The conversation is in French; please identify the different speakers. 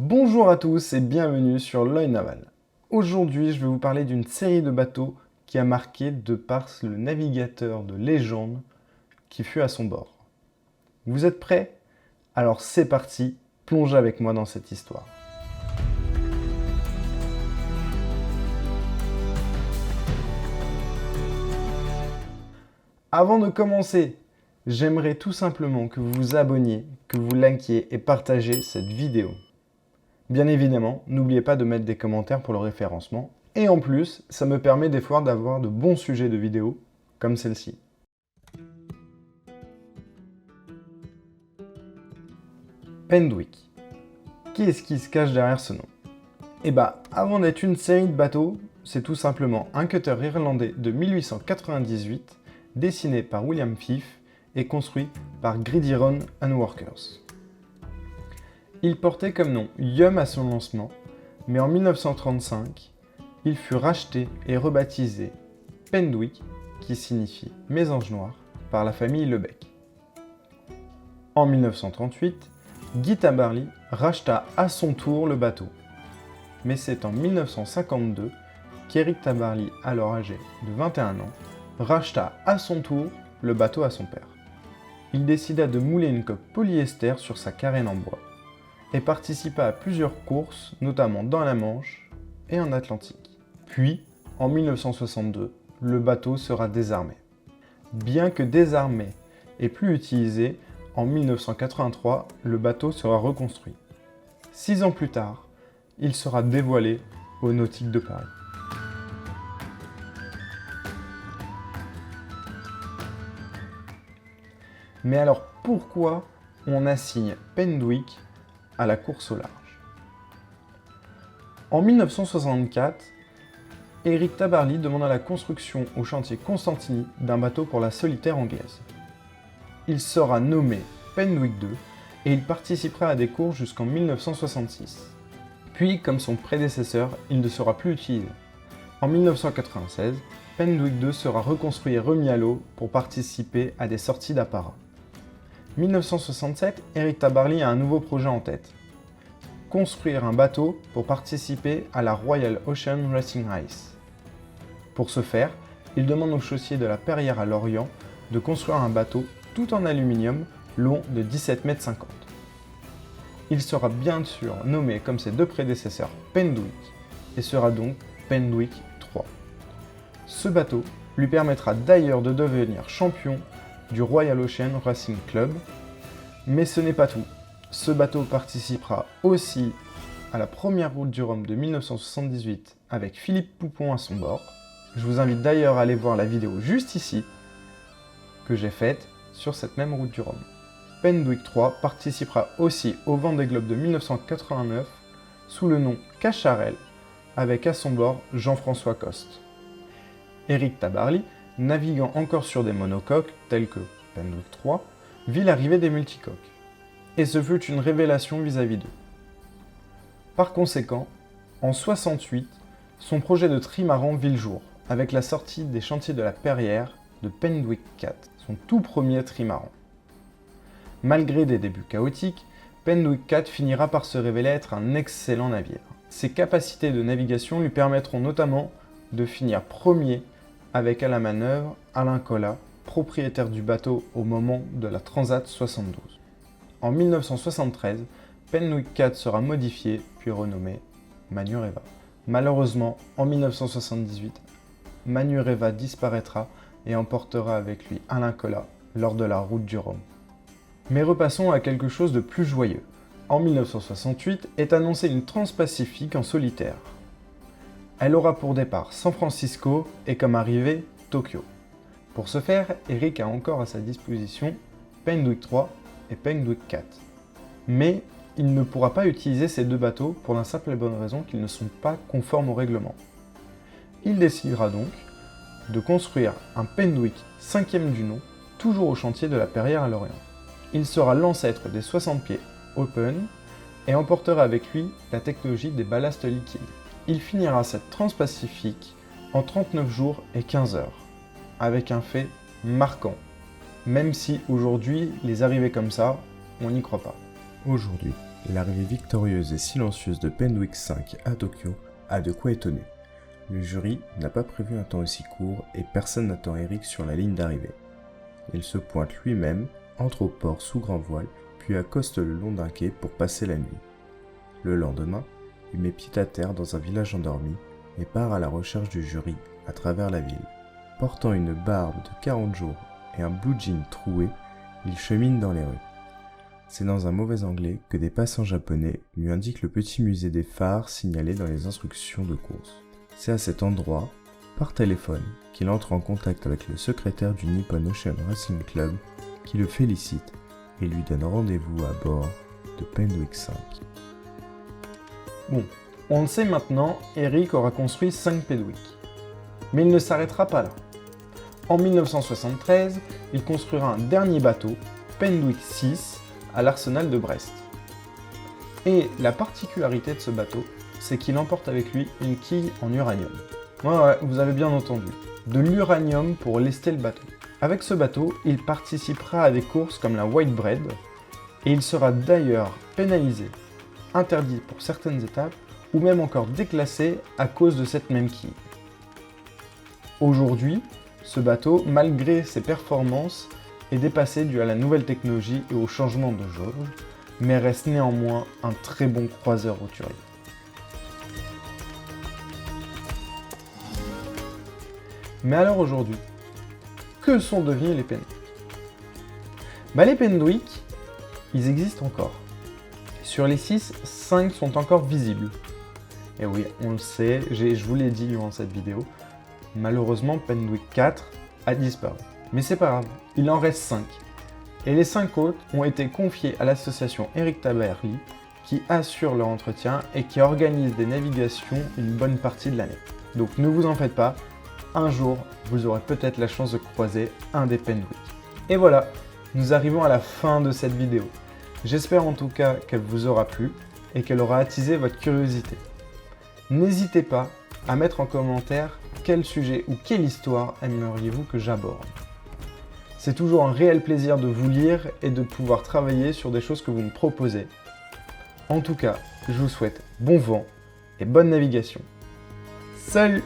Speaker 1: Bonjour à tous et bienvenue sur l'œil naval. Aujourd'hui, je vais vous parler d'une série de bateaux qui a marqué de par le navigateur de légende qui fut à son bord. Vous êtes prêts? Alors c'est parti, plongez avec moi dans cette histoire. Avant de commencer, j'aimerais tout simplement que vous vous abonniez, que vous likiez et partagez cette vidéo. Bien évidemment, n'oubliez pas de mettre des commentaires pour le référencement. Et en plus, ça me permet des fois d'avoir de bons sujets de vidéos, comme celle-ci. Pendwick. Qui est-ce qui se cache derrière ce nom? Eh bah, avant d'être une série de bateaux, c'est tout simplement un cutter irlandais de 1898, dessiné par William Fife et construit par Gridiron and Workers. Il portait comme nom Yum à son lancement, mais en 1935, il fut racheté et rebaptisé Pendwick, qui signifie Mésange Noir, par la famille Lebec. En 1938, Guy Tabarly racheta à son tour le bateau. Mais c'est en 1952 qu'Éric Tabarly, alors âgé de 21 ans, racheta à son tour le bateau à son père. Il décida de mouler une coque polyester sur sa carène en bois et participa à plusieurs courses, notamment dans la Manche et en Atlantique. Puis, en 1962, le bateau sera désarmé. Bien que désarmé et plus utilisé, en 1983, le bateau sera reconstruit. 6 ans plus tard, il sera dévoilé au Nautique de Paris. Mais alors pourquoi on assigne Pendwick à la course au large? En 1964, Éric Tabarly demanda la construction au chantier Constantini d'un bateau pour la solitaire anglaise. Il sera nommé Pendwick II et il participera à des courses jusqu'en 1966. Puis, comme son prédécesseur, il ne sera plus utilisé. En 1996, Pendwick II sera reconstruit et remis à l'eau pour participer à des sorties d'apparat. 1967, Éric Tabarly a un nouveau projet en tête. Construire un bateau pour participer à la Royal Ocean Racing Race. Pour ce faire, il demande au chaussier de la Perrière à Lorient de construire un bateau tout en aluminium long de 17,50 m. Il sera bien sûr nommé comme ses deux prédécesseurs Pendwick et sera donc Pendwick III. Ce bateau lui permettra d'ailleurs de devenir champion du Royal Ocean Racing Club, mais ce n'est pas tout. Ce bateau participera aussi à la première route du Rhum de 1978 avec Philippe Poupon à son bord. Je vous invite d'ailleurs à aller voir la vidéo juste ici que j'ai faite sur cette même route du Rhum. Pendwick III participera aussi au Vendée Globe de 1989 sous le nom Cacharel avec à son bord Jean-François Coste. Éric Tabarly, naviguant encore sur des monocoques tels que Pendwick III, vit l'arrivée des multicoques. Et ce fut une révélation vis-à-vis d'eux. Par conséquent, en 68, son projet de trimaran vit le jour, avec la sortie des chantiers de la Perrière de Pendwick IV, son tout premier trimaran. Malgré des débuts chaotiques, Pendwick IV finira par se révéler être un excellent navire. Ses capacités de navigation lui permettront notamment de finir premier avec à la manœuvre Alain Collat, propriétaire du bateau au moment de la Transat 72. En 1973, Pendwick IV sera modifié puis renommé Manureva. Malheureusement, en 1978, Manureva disparaîtra et emportera avec lui Alain Collat lors de la route du Rhum. Mais repassons à quelque chose de plus joyeux. En 1968 est annoncée une Transpacifique en solitaire. Elle aura pour départ San Francisco et comme arrivée Tokyo. Pour ce faire, Éric a encore à sa disposition Pendwick III et Pendwick IV. Mais il ne pourra pas utiliser ces deux bateaux pour la simple et bonne raison qu'ils ne sont pas conformes au règlement. Il décidera donc de construire un Pendwick 5e du nom, toujours au chantier de la Perrière à Lorient. Il sera l'ancêtre des 60 pieds Open et emportera avec lui la technologie des ballasts liquides. Il finira cette Transpacifique en 39 jours et 15 heures, avec un fait marquant, même si aujourd'hui, les arrivées comme ça, on n'y croit pas.
Speaker 2: Aujourd'hui,
Speaker 1: L'arrivée victorieuse et silencieuse de Penwick 5 à Tokyo a de quoi étonner. Le jury n'a pas prévu un temps aussi court et personne n'attend Eric sur la ligne d'arrivée. Il se pointe lui-même, entre au port sous grand voile, puis accoste le long d'un quai pour passer la nuit. Le lendemain, il met pied à terre dans un village endormi et part à la recherche du jury à travers la ville. Portant une barbe de 40 jours et un blue jean troué, il chemine dans les rues. C'est dans un mauvais anglais que des passants japonais lui indiquent le petit musée des phares signalé dans les instructions de course. C'est à cet endroit, par téléphone, qu'il entre en contact avec le secrétaire du Nippon Ocean Racing Club qui le félicite et lui donne rendez-vous à bord de Penwick 5. Bon, on le sait maintenant, Eric aura construit 5 Penwick. Mais il ne s'arrêtera pas là. En 1973, il construira un dernier bateau, Penwick 6, à l'arsenal de Brest. Et la particularité de ce bateau, c'est qu'il emporte avec lui une quille en uranium. Ouais, vous avez bien entendu. De l'uranium pour lester le bateau. Avec ce bateau, il participera à des courses comme la Whitbread, et il sera d'ailleurs pénalisé, interdit pour certaines étapes, ou même encore déclassé à cause de cette même quille. Aujourd'hui, ce bateau, malgré ses performances, est dépassé dû à la nouvelle technologie et au changement de jauge, mais reste néanmoins un très bon croiseur roturier. Mais alors aujourd'hui, que sont devenus les Penwick ? Les Penwick, ils existent encore. Sur les 6, 5 sont encore visibles. Et oui, on le sait, je vous l'ai dit durant cette vidéo, malheureusement Penwick 4 a disparu. Mais c'est pas grave, il en reste 5. Et les 5 autres ont été confiés à l'association Eric Tabarly, qui assure leur entretien et qui organise des navigations une bonne partie de l'année. Donc ne vous en faites pas, un jour, vous aurez peut-être la chance de croiser un des Penwick. Et voilà, nous arrivons à la fin de cette vidéo. J'espère en tout cas qu'elle vous aura plu et qu'elle aura attisé votre curiosité. N'hésitez pas à mettre en commentaire quel sujet ou quelle histoire aimeriez-vous que j'aborde. C'est toujours un réel plaisir de vous lire et de pouvoir travailler sur des choses que vous me proposez. En tout cas, je vous souhaite bon vent et bonne navigation. Salut!